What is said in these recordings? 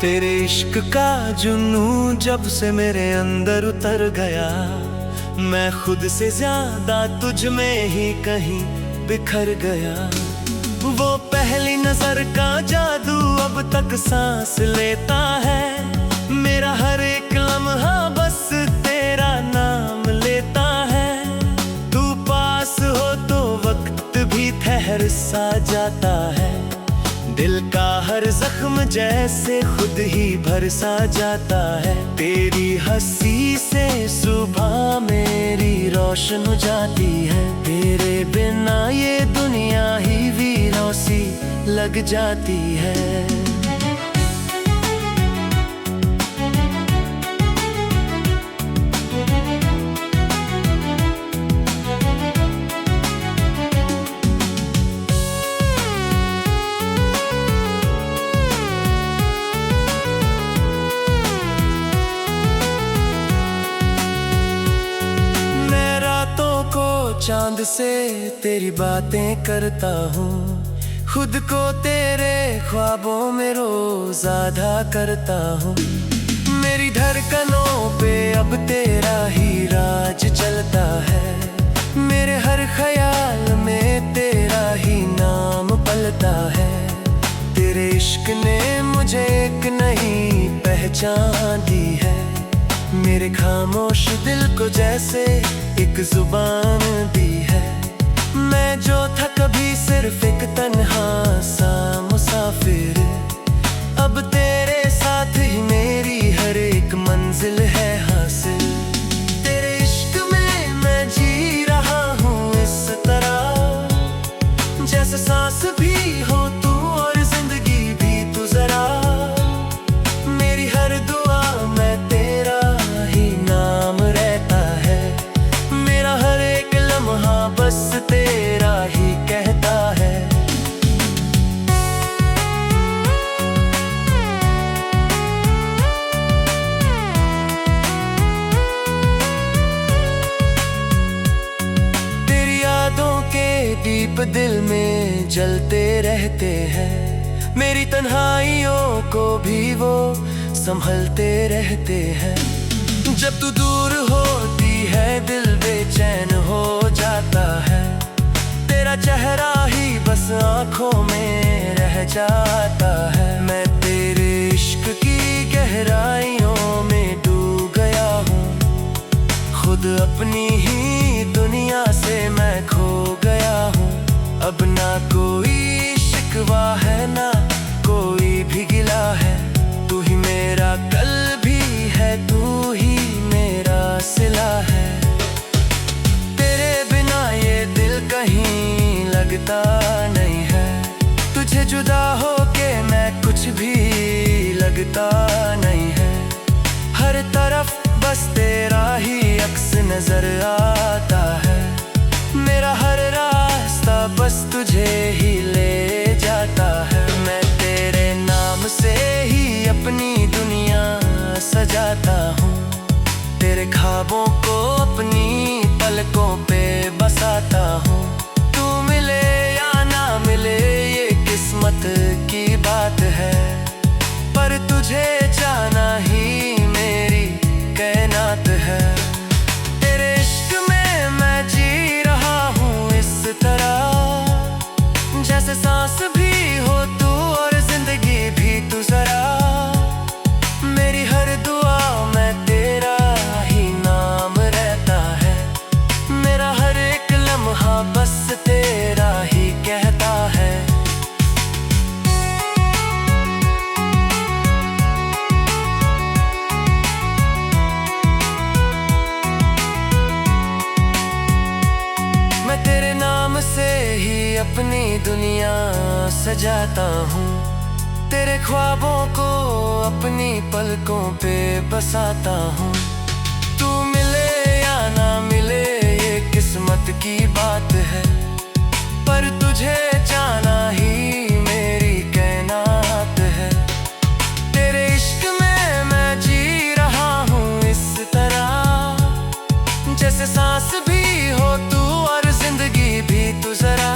तेरे इश्क का जुनू जब से मेरे अंदर उतर गया, मैं खुद से ज्यादा तुझ में ही कहीं बिखर गया। वो पहली नजर का जादू अब तक सांस लेता है, मेरा हर एक लम्हा बस तेरा नाम लेता है। तू पास हो तो वक्त भी ठहर सा जाता है, दिल का हर जख्म जैसे खुद ही भर सा जाता है। तेरी हंसी से सुबह मेरी रोशन हो जाती है, तेरे बिना ये दुनिया ही वीरों सी लग जाती है। चांद से तेरी बातें करता हूँ, खुद को तेरे ख्वाबों में रोज आधा करता हूँ। मेरी धड़कनों पे अब तेरा ही राज चलता है, मेरे हर ख्याल में तेरा ही नाम पलता है। तेरे इश्क ने मुझे एक नई पहचान दी है, मेरे खामोश दिल को जैसे एक जुबान दी है। मैं जो था कभी सिर्फ एक तन्हा सा मुसाफिर, अब तेरे साथ ही मेरी हर एक मंजिल है हासिल। तेरे इश्क में मैं जी रहा हूँ इस तरह, जैसे सांस भी हो तू और जिंदगी भी तू जरा। मेरी हर दुआ में तेरा ही नाम रहता है, मेरा हर एक लम्हा बस तेरा ही कहता है। तेरी यादों के दीप दिल में जलते रहते हैं, मेरी तन्हाइयों को भी वो संभलते रहते हैं। जब तू दूर होती है दिल बेचैन हो जाता है, तेरा चेहरा ही बस आंखों में रह जाता है। मैं तेरे इश्क की गहराइयों में डूब गया हूँ, खुद अपनी ही दुनिया से मैं खो गया हूँ। अब ना कोई शिकवा है ना कोई भी गिला है, तू ही मेरा कल भी है, तू ही मेरा सिला है। तेरे बिना ये दिल कहीं लगता नहीं है, तुझे जुदा होके मैं कुछ भी लगता नहीं है। हर तरफ बस तेरा ही अक्स नजर आता है, मेरा हर रास्ता बस तुझे ही ले जाता है। मैं तेरे नाम से ही अपनी दुनिया सजाता हूँ, तेरे ख्वाबों को अपनी पलकों पे बसाता हूँ। तू मिले या ना मिले ये किस्मत की बात है, पर तुझे जाना ही मेरी कायनात है। तेरे इश्क में मैं जी रहा हूँ इस तरह, जैसे सांस भी हो तू और जिंदगी भी तू जरा। मेरी हर दुआ में तेरा ही नाम रहता है, मेरा हर एक लम्हा बस तेरा ही कहता है। मैं तेरे नाम से ही अपनी दुनिया सजाता हूँ, तेरे ख्वाबों को अपनी पलकों पे बसाता हूँ। तू मिले या ना मिले ये किस्मत की बात है, पर तुझे जाना ही मेरी कायनात है। तेरे इश्क में मैं जी रहा हूँ इस तरह, जैसे सांस भी हो तू और जिंदगी भी तू जरा।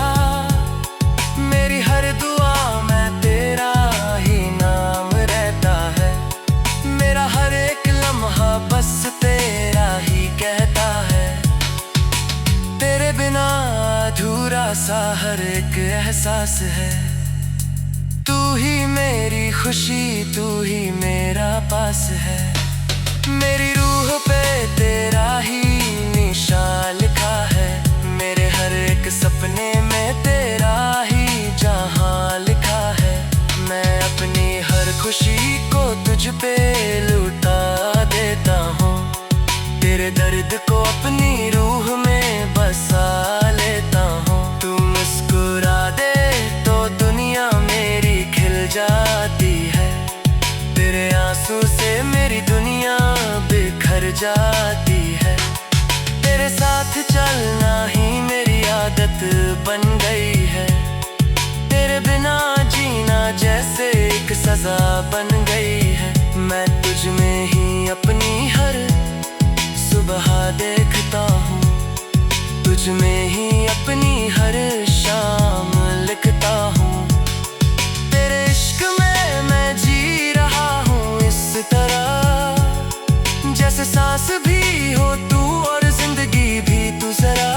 मेरी हर दुआ में तेरा ही नाम रहता है, सा हर एक एहसास है। तू ही मेरी खुशी, तू ही मेरा पास है। मेरी रूह पे तेरा ही निशान लिखा है। मेरे हर एक सपने में तेरा ही जहां लिखा है। मैं अपनी हर खुशी को तुझ पे लुटा देता हूँ। तेरे दर्द को अपनी रूह में बसा लेता हूँ। तू मुस्कुरा दे तो दुनिया मेरी खिल जाती है। तेरे आंसू से मेरी दुनिया बिखर जाती है। तेरे साथ चलना ही मेरी आदत बन गई है। तेरे बिना जीना जैसे एक सजा बन गई है। मैं तुझ में ही अपनी हर सुबह देखता हूँ। तुझ में ही अपनी हर शाम लिखता हूँ। तेरे इश्क में मैं जी रहा हूँ इस तरह, जैसे सांस भी हो तू और जिंदगी भी तू जरा।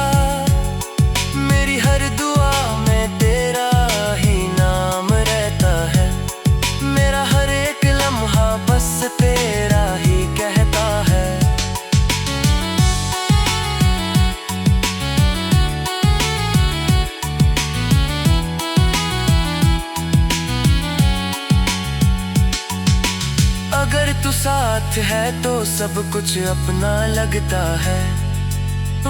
मेरी हर दुआ में तेरा ही नाम रहता है। मेरा हर एक लम्हा बस तेरा ही कहता है। अगर तू साथ है तो सब कुछ अपना लगता है,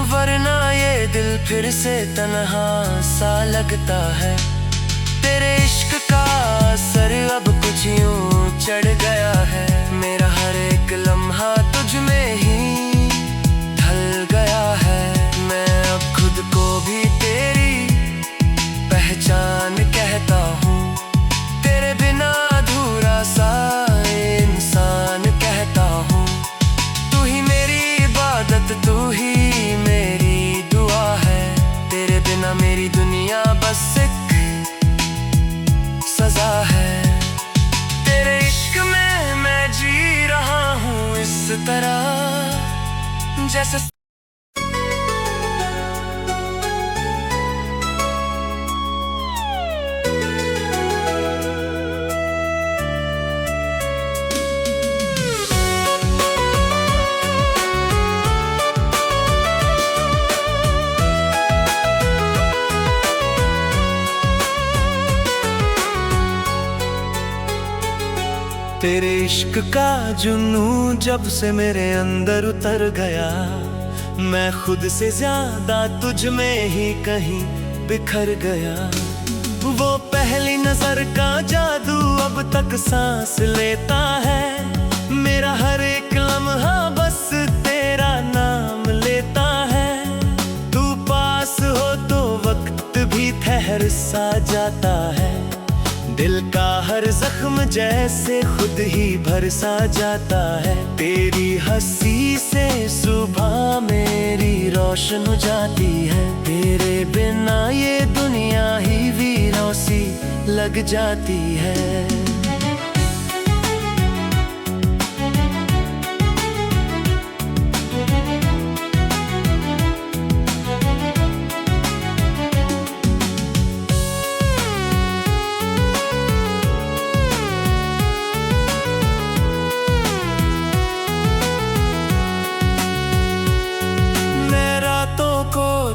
वरना ये दिल फिर से तन्हा सा लगता है। तेरे इश्क का असर अब कुछ यूं चढ़ गया है। मेरा हर एक लम्हा तुझ में ही ढल गया है। मैं अब खुद को भी तेरी पहचान कहता हूँ। तेरे बिना अधूरा सा इंसान कहता हूँ। तू ही मेरी इबादत, तू ही मेरी दुआ है। तेरे बिना मेरी दुनिया बस एक सजा है। तेरे इश्क में मैं जी रहा हूँ इस तरह, जैसे तेरे इश्क का जुनून जब से मेरे अंदर उतर गया। मैं खुद से ज्यादा तुझ में ही कहीं बिखर गया। वो पहली नजर का जादू अब तक सांस लेता है। मेरा हर एक लम्हा बस तेरा नाम लेता है। तू पास हो तो वक्त भी ठहर सा जाता है। दिल का हर जख्म जैसे खुद ही भर सा जाता है। तेरी हंसी से सुबह मेरी रोशन हो जाती है। तेरे बिना ये दुनिया ही वीरों सी लग जाती है।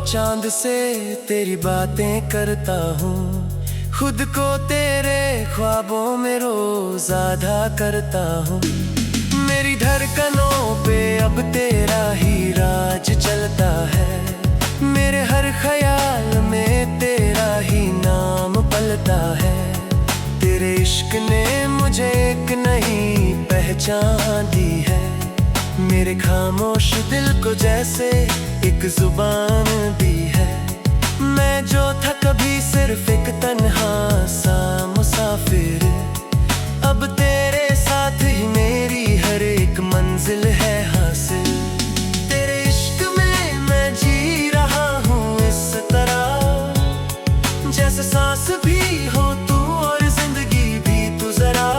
चांद से तेरी बातें करता हूँ। खुद को तेरे ख्वाबों में रोज आधा करता हूँ। मेरी धड़कनों पे अब तेरा ही राज चलता है। मेरे हर ख्याल में तेरा ही नाम पलता है। तेरे इश्क ने मुझे एक नई पहचान दी है। मेरे खामोश दिल को जैसे एक जुबान दी है। मैं जो था कभी सिर्फ एक तन्हा सा मुसाफिर, अब तेरे साथ ही मेरी हर एक मंजिल है हासिल। तेरे इश्क में मैं जी रहा हूँ इस तरह, जैसे सांस भी हो तू और जिंदगी भी तू जरा।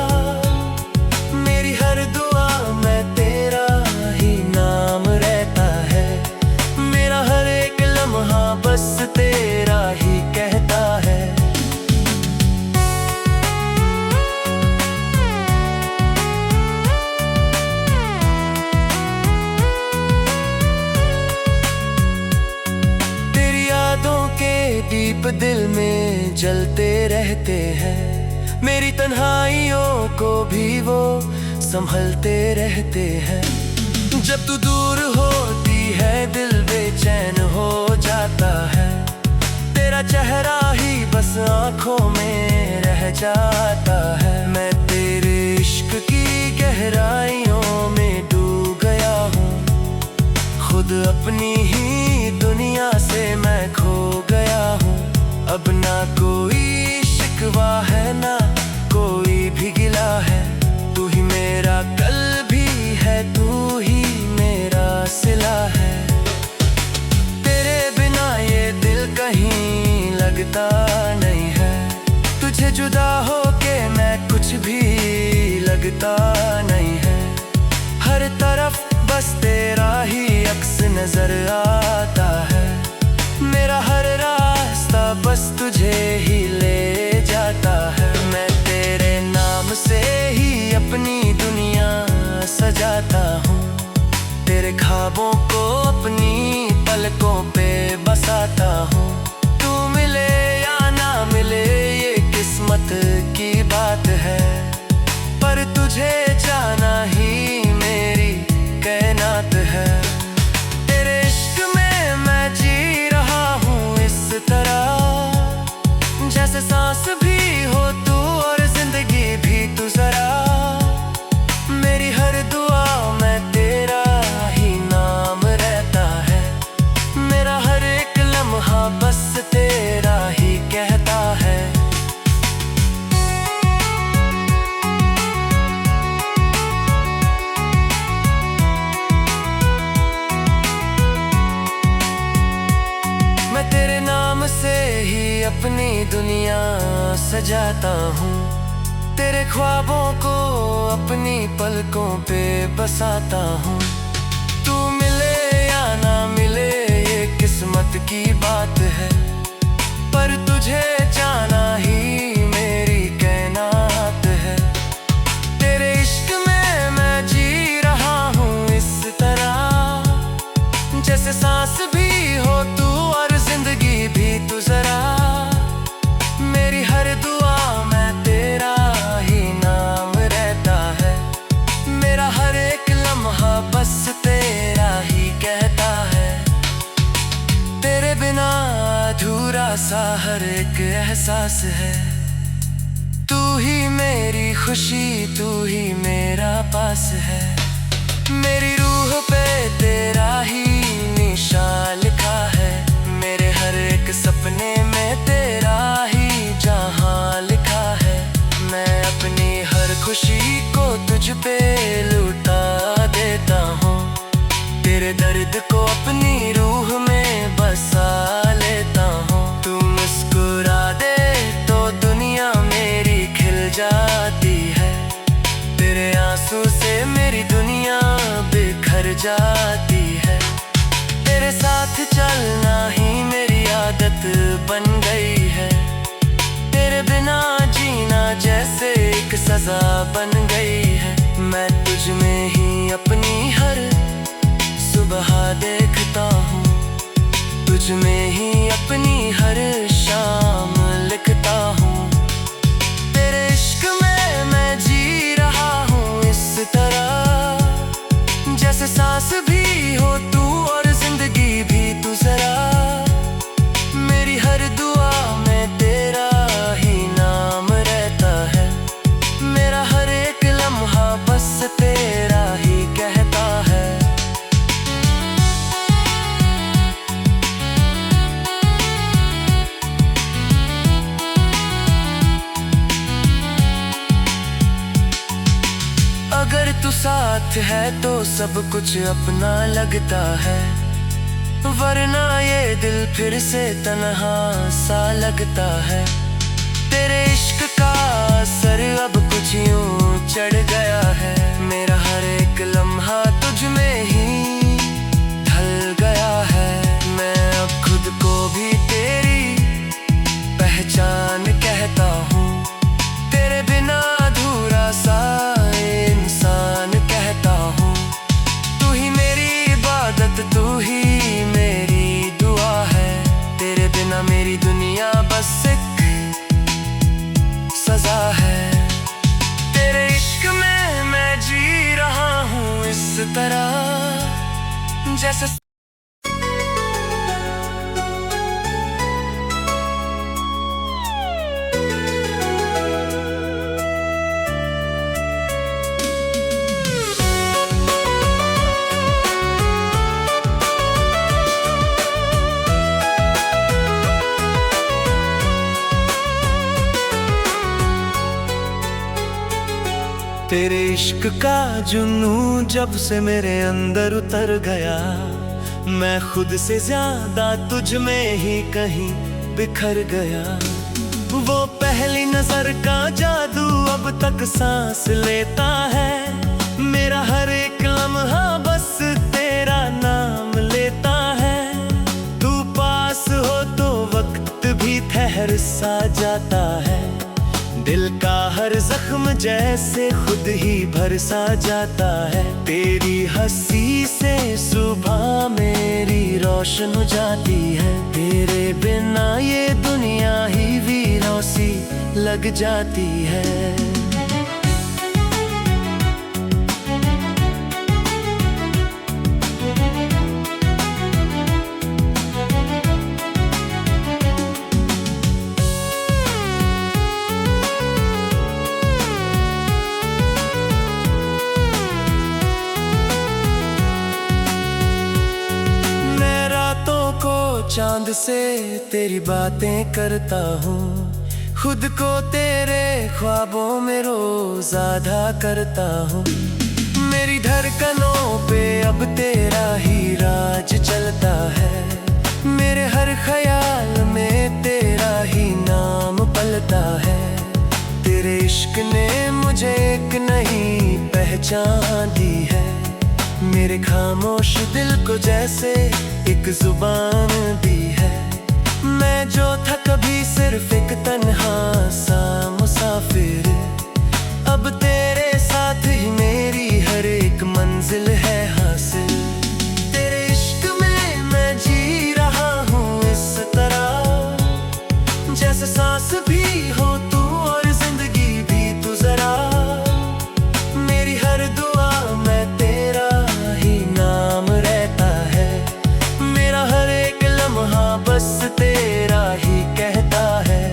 मेरी हर दुआ में तेरा ही नाम रहता है। मेरा हर एक लम्हा बस तेरा ही दीप दिल में जलते रहते हैं, मेरी तन्हाइयों को भी वो संभलते रहते हैं। जब तू दूर होती है दिल बेचैन हो जाता है, तेरा चेहरा ही बस आंखों में रह जाता है। मैं तेरे इश्क की गहराइयों में डूब गया हूँ, खुद अपनी ही दुनिया से मैं खो गया हूँ। अब ना कोई शिकवा है ना कोई भी गिला है, तू ही मेरा कल भी है, तू ही मेरा सिला है। तेरे बिना ये दिल कहीं लगता नहीं है, तुझे जुदा हो के मैं कुछ भी लगता नहीं है। हर तरफ बस तेरा ही अक्स नजर आता है, मेरा हर रास्ता बस तुझे ही ले जाता है। मैं तेरे नाम से ही अपनी दुनिया सजाता हूँ, तेरे ख्वाबों को अपनी पलकों पे बसाता हूँ। तू मिले या ना मिले ये किस्मत की बात है, पर तुझे जाना ही मेरी कायनात है। तेरे इश्क में मैं जी रहा हूँ इस तरह, जैसे सांस भी हो तू और जिंदगी भी तू जरा। मेरी हर दुआ में तेरा ही नाम रहता है, मेरा हर एक लम्हा बस तेरा ही कहता है। मैं तेरे नाम से ही अपनी दुनिया सजाता हूँ, तेरे ख्वाबों को अपनी पलकों पे बसाता हूँ। तू मिले या ना मिले ये किस्मत की बात है, पर तुझे जाना ही मेरी कायनात है। तेरे इश्क में मैं जी रहा हूँ इस तरह, जैसे सांस भी हो तू और जिंदगी भी तू जरा। मेरी हर दुआ में तेरा ही नाम रहता है, मेरा हर एक लम्हा बस तेरा ही कहता है। तेरे बिना अधूरा सा हर एक एहसास है, तू ही मेरी खुशी तू ही मेरा पास है। मेरी रूह पे तेरा ही निशान लिखा है, मेरे हर एक सपने में तेरा ही जहां लिखा है। मैं अपनी हर खुशी को तुझ पे लुटा देता हूँ, तेरे दर्द को अपनी रूह में बसा लेता हूँ। तू मुस्कुरा दे तो दुनिया मेरी खिल जाती है, तेरे आंसू से मेरी दुनिया बिखर जाती है। तेरे साथ चलना ही मेरी आदत बन गई है, तेरे बिना जीना जैसे एक सजा बन गई है। मैं तुझ में ही अपनी हर सुबह देखता हूँ, तुझ में ही अपनी हर शाम लिखता हूँ। तेरे इश्क में मैं जी रहा हूँ इस तरह, जैसे सांस भी हो तू और जिंदगी भी तू जरा। मेरी हर दुआ में तेरा ही नाम रहता है, मेरा हर एक लम्हा बस तेरा ही कहता है। अगर तू साथ है तो सब कुछ अपना लगता है, वरना ये दिल फिर से तन्हा सा लगता है। तेरे इश्क का असर अब कुछ यूं चढ़ गया है, मेरा हर एक लम्हा तुझ में ही ढल गया है। मैं अब खुद को भी तेरी पहचान कहता हूँ, तेरे बिना अधूरा सा इंसान कहता हूँ। तू ही मेरी इबादत तू ही मेरी दुआ है, तेरे बिना मेरी दुनिया तेरे इश्क का जुनू जब से मेरे अंदर उतर गया, मैं खुद से ज्यादा तुझ में ही कहीं बिखर गया। वो पहली नजर का जादू अब तक सांस लेता है, मेरा हर एक लम्हा बस तेरा नाम लेता है। तू पास हो तो वक्त भी ठहर सा जाता है, दिल का हर जख्म जैसे खुद ही भर सा जाता है। तेरी हंसी से सुबह मेरी रोशन हो जाती है, तेरे बिना ये दुनिया ही वीरों सी लग जाती है। चांद से तेरी बातें करता हूँ, खुद को तेरे ख्वाबों में रोज आधा करता हूँ। मेरी धड़कनों पे अब तेरा ही राज चलता है, मेरे हर ख्याल में तेरा ही नाम पलता है। तेरे इश्क ने मुझे एक नई पहचान दी है, मेरे खामोश दिल को जैसे एक जुबान दी है। मैं जो था कभी सिर्फ एक तन्हा सा मुसाफिर, अब तेरे साथ ही मेरी हर एक मंजिल है हासिल। तेरे इश्क में मैं जी रहा हूँ इस तरह, जैसे सांस भी हो तू और जिंदगी भी तू जरा। मेरी हर दुआ में तेरा ही नाम रहता है, मेरा हर एक लम्हा बस तेरा ही कहता है।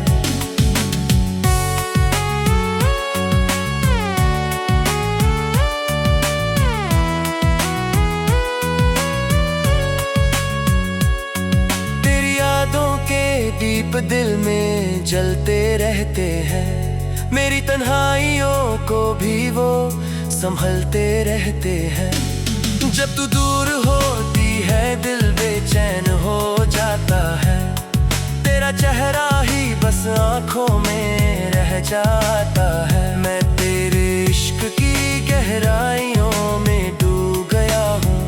तेरी यादों के दीप दिल में जलते रहते हैं, मेरी तन्हाइयों को भी वो संभलते रहते हैं। जब तू दूर होती है दिल बेचैन हो जाता है, तेरा चेहरा ही बस आंखों में रह जाता है। मैं तेरे इश्क की गहराइयों में डूब गया हूँ,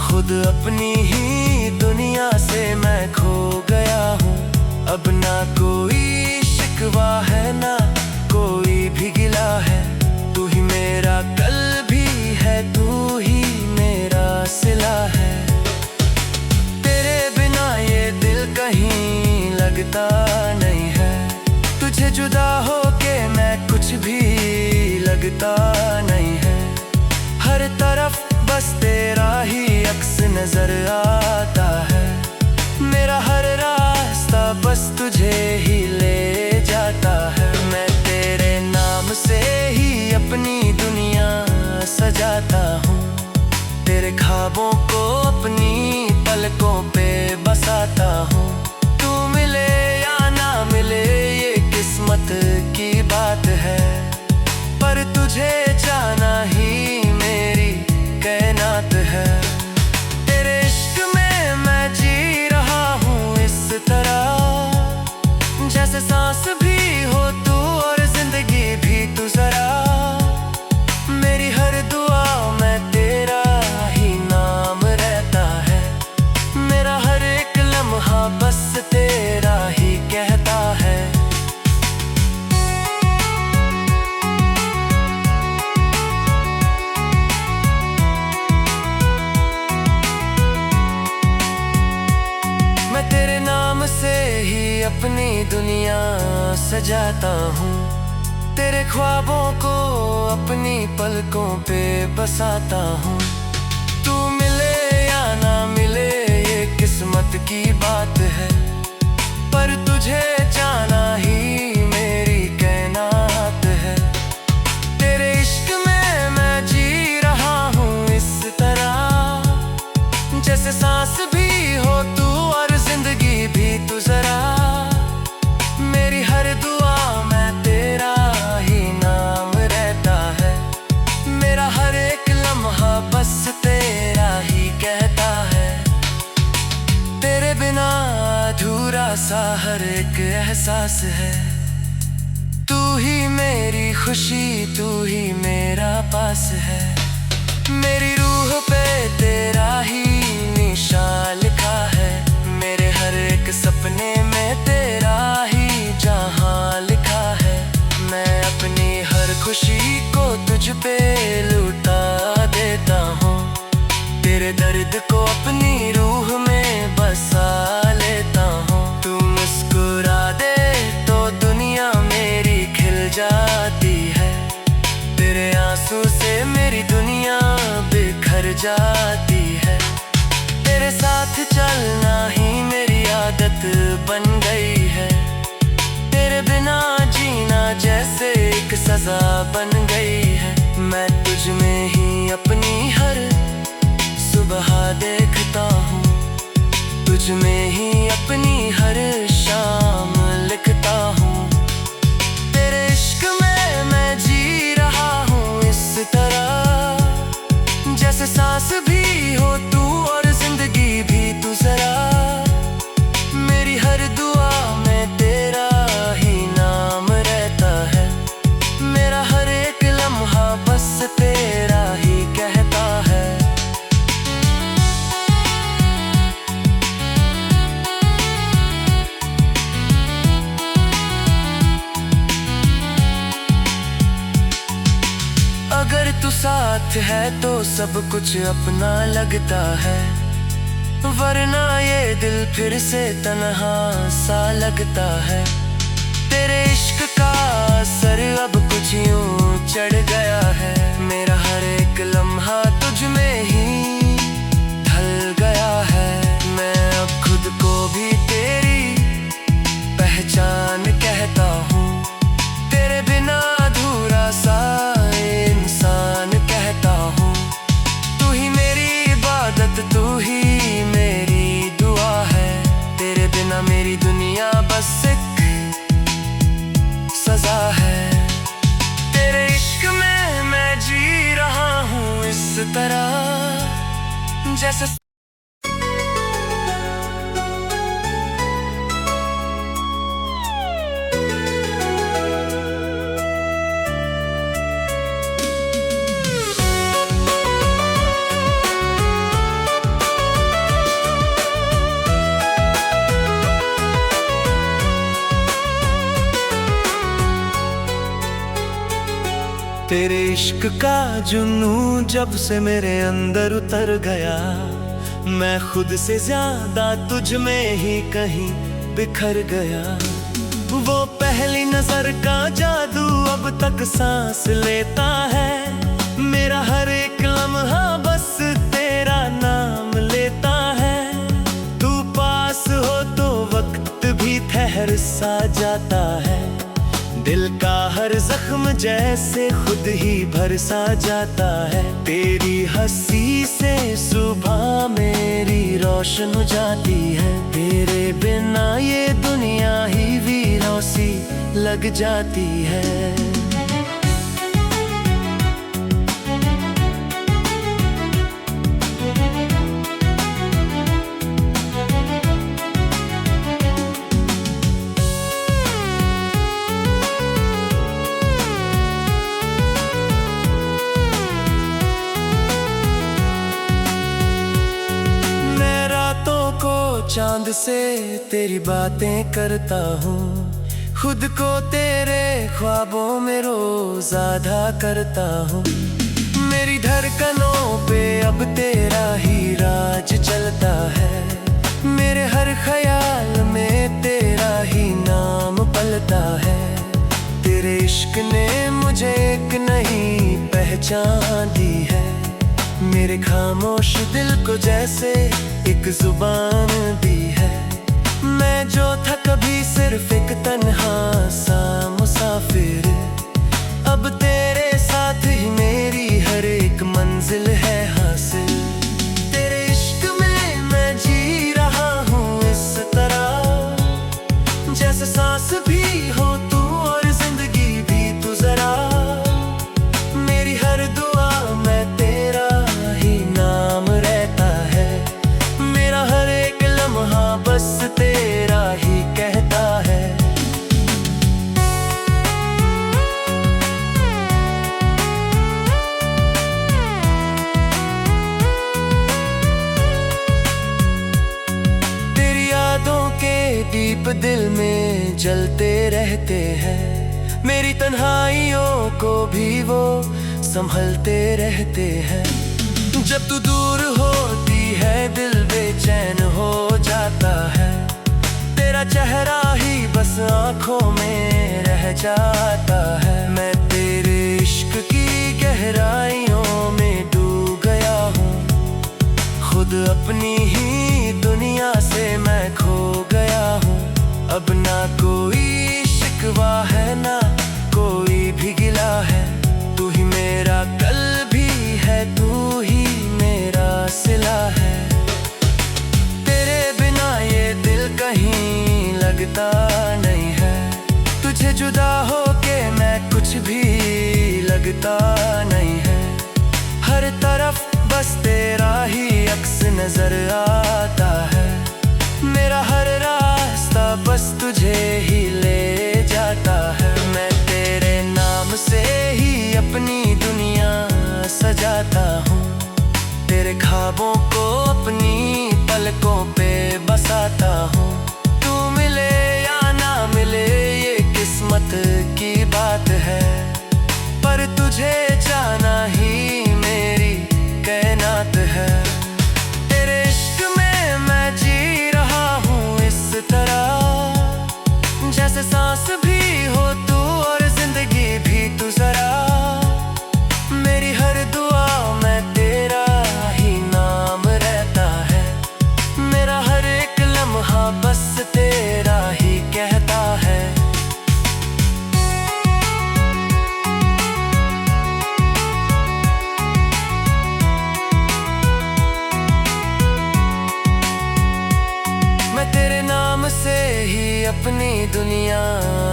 खुद अपनी ही दुनिया से मैं खो गया हूँ। अब ना कोई शिकवा है ना कोई भी गिला है, तू ही मेरा कल भी है, तू ही मेरा सिला है। तेरे बिना ये दिल कहीं लगता नहीं है, तुझे जुदा हो के मैं कुछ भी लगता नहीं है। हर तरफ बस तेरा ही अक्स नजर आता है, मेरा हर रास्ता बस तुझे ही ले जाता है। मैं तेरे नाम से ही अपनी दुनिया सजाता हूँ, तेरे ख्वाबों को अपनी पलकों पे बसाता हूँ। तू मिले या ना मिले ये किस्मत की बात है, पर तुझे जाना ही मेरी कायनात है। तेरे इश्क में मैं जी रहा हूँ इस तरह, जैसे सांस भी हो तू और जिंदगी भी तू जरा। मेरी हर दुआ में तेरा ही नाम रहता है, मेरा हर एक लम्हा बस तेरा ही कहता है। मैं तेरे नाम से ही अपनी दुनिया सजाता हूँ, तेरे ख्वाबों को अपनी पलकों पे बसाता हूँ। तू मिले या ना मिले ये किस्मत की बात है, पर तुझे जाना ही मेरी कायनात है। तेरे इश्क में मैं जी रहा हूँ इस तरह, जैसे सांस भी हो तू और जिंदगी भी तू जरा। मेरी हर दुआ में तेरा ही नाम रहता है, सा हर एक एहसास है। तू ही मेरी खुशी, तू ही मेरा पास है। मेरी रूह पे तेरा ही निशान लिखा है। मेरे हर एक सपने में तेरा ही जहां लिखा है। मैं अपनी हर खुशी को तुझ पे लुटा देता हूँ। तेरे दर्द को अपनी रूह में बसा लेता हूँ। तू मुस्कुरा दे तो दुनिया मेरी खिल जाती है। तेरे आंसू से मेरी दुनिया बिखर जाती है। तेरे साथ चलना ही मेरी आदत बन गई है। तेरे बिना जीना जैसे एक सजा बन गई है। मैं तुझ में ही अपनी हर सुबह देखता हूँ। तुझ में ही अपनी हर शाम लिखता हूँ। तेरे इश्क में मैं जी रहा हूँ इस तरह, जैसे सांस भी हो तू और जिंदगी भी तू जरा। मेरी हर दुआ में तेरा ही नाम रहता है। मेरा हर एक लम्हा बस तेरा ही कहता है। अगर तू साथ है तो सब कुछ अपना लगता है, वरना ये दिल फिर से तन्हा सा लगता है। तेरे इश्क का असर अब कुछ यूं चढ़ गया है। मेरा हर एक लम्हा तुझ में ही ढल गया है। मैं अब खुद को भी तेरी पहचान कहता हूँ। तेरे बिना अधूरा सा इंसान कहता हूँ। तू ही मेरी इबादत, तू ही मेरी दुआ है। तेरे बिना मेरी दुनिया बस एक सजा है। तेरे इश्क में मैं जी रहा हूँ इस तरह, जैसे तेरे इश्क का जुनून जब से मेरे अंदर उतर गया। मैं खुद से ज्यादा तुझ में ही कहीं बिखर गया। वो पहली नजर का जादू अब तक सांस लेता है। मेरा हर एक लम्हा बस तेरा नाम लेता है। तू पास हो तो वक्त भी ठहर सा जाता है। दिल का हर जख्म जैसे खुद ही भर सा जाता है। तेरी हंसी से सुबह मेरी रोशन हो जाती है। तेरे बिना ये दुनिया ही वीरों सी लग जाती है। चांद से तेरी बातें करता हूँ। खुद को तेरे ख्वाबों में रोज आधा करता हूँ। मेरी धड़कनों पे अब तेरा ही राज चलता है। मेरे हर ख्याल में तेरा ही नाम पलता है। तेरे इश्क ने मुझे एक नई पहचान दी है। मेरे खामोश दिल को जैसे एक जुबान दी है। मैं जो था कभी सिर्फ एक तन्हा सा मुसाफिर, अब तेरे साथ ही मेरी हर एक मंजिल है हासिल। तेरे इश्क में मैं जी रहा हूँ इस तरह, जैसे सांस भी हो तू और जिंदगी भी तू जरा। मेरी हर दुआ में तेरा ही नाम रहता है। मेरा हर एक लम्हा बस तेरा ही दीप दिल में जलते रहते हैं, मेरी तन्हाइयों को भी वो संभलते रहते हैं। जब तू दूर होती है दिल बेचैन हो जाता है, तेरा चेहरा ही बस आंखों में रह जाता है। मैं तेरे इश्क की गहराइयों में डूब गया हूँ, खुद अपनी ही दुनिया से मैं खो गया हूँ। अब ना कोई शिकवा है ना कोई भी गिला है, तू ही मेरा कल भी है, तू ही मेरा सिला है। तेरे बिना ये दिल कहीं लगता नहीं है, तुझे जुदा होके मैं कुछ भी लगता नहीं है। हर तरफ बस तेरा ही अक्स नजर आता है, मेरा हर रास्ता बस तुझे ही ले जाता है। मैं तेरे नाम से ही अपनी दुनिया सजाता हूँ, तेरे ख्वाबों को अपनी पलकों पे बसाता हूँ। तू मिले या ना मिले ये किस्मत की बात है, पर तुझे जाना ही मेरी कायनात है। तेरे इश्क में मैं जी रहा हूँ इस तरह, जैसे सांस भी हो तू और जिंदगी भी तू जरा। मेरी हर दुआ में तेरा ही नाम रहता है, मेरा हर एक लम्हा बस तेरा ही कहता है। मैं तेरे नाम से ही अपनी दुनिया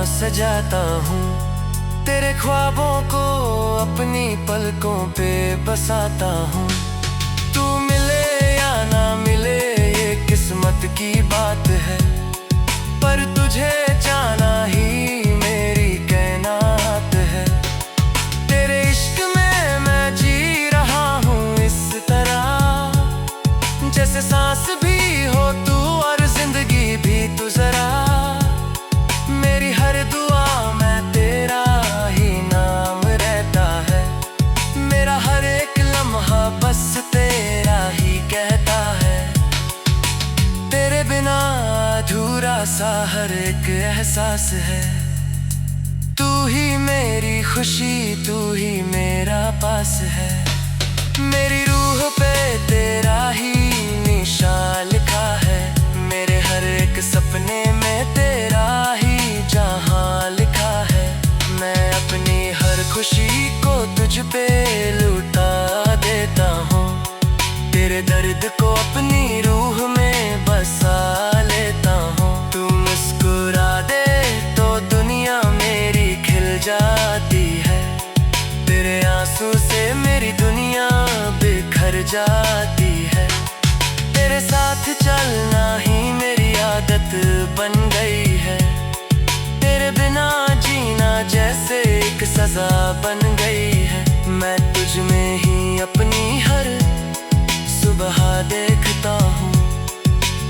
सजाता हूँ, तेरे ख्वाबों को अपनी पलकों पे बसाता हूँ। तू मिले या ना मिले ये किस्मत की बात है, पर तुझे जाना ही मेरी कायनात है। तेरे इश्क में मैं जी रहा हूँ इस तरह, जैसे सांस भी हो तू और जिंदगी भी तू जरा। मेरी हर दुआ में तेरा ही नाम रहता है, मेरा हर एक लम्हा बस तेरा ही कहता है। तेरे बिना अधूरा सा हर एक एहसास है, तू ही मेरी खुशी तू ही मेरा पास है। मेरी रूह पे तेरा ही निशान लिखा है, मेरे हर एक सपने में तेरा ही जहां लिखा है। मैं अपनी हर खुशी को तुझ पे लुटा देता हूँ, तेरे दर्द को अपनी रूह में बसा लेता हूँ। तू मुस्कुरा दे तो दुनिया मेरी खिल जाती है, तेरे आंसू से मेरी दुनिया बिखर जाती है। तेरे साथ चलना ही मेरी आदत बन गई है, तेरे बिना जीना जैसे एक सजा बन गई है। मैं तुझ में ही अपनी हर सुबह देखता हूँ,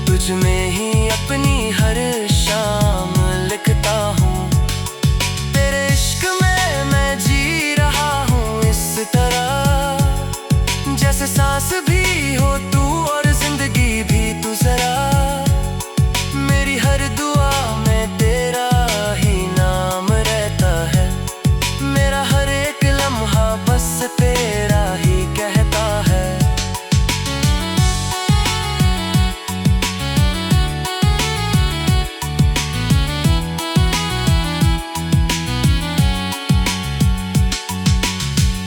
तुझ में ही अपनी हर शाम लिखता हूँ। तेरे इश्क में मैं जी रहा हूँ इस तरह, जैसे सांस भी हो तू और जिंदगी भी तू जरा। मेरी हर दुआ में तेरा ही नाम रहता है, मेरा हर एक लम्हा बस तेरा ही कहता है।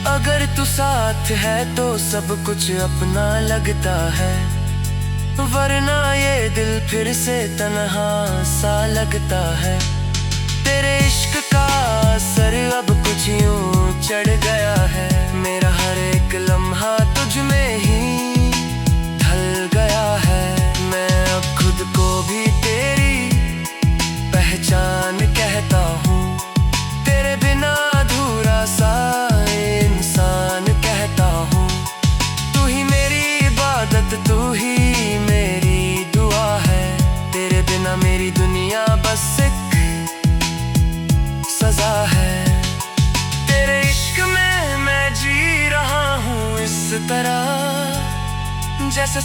अगर तू साथ है तो सब कुछ अपना लगता है, वरना ये दिल फिर से तन्हा सा लगता है। तेरे इश्क का असर अब कुछ यूं चढ़ गया है, मेरा हर एक लम्हा तुझ में ही ढल गया है। मैं अब खुद को भी तेरी पहचान कहता हूँ, तेरे बिना अधूरा सा इंसान कहता हूँ। तू ही मेरी इबादत तू ही मेरी दुआ है, तेरे बिना मेरी दुनिया तरह जैसे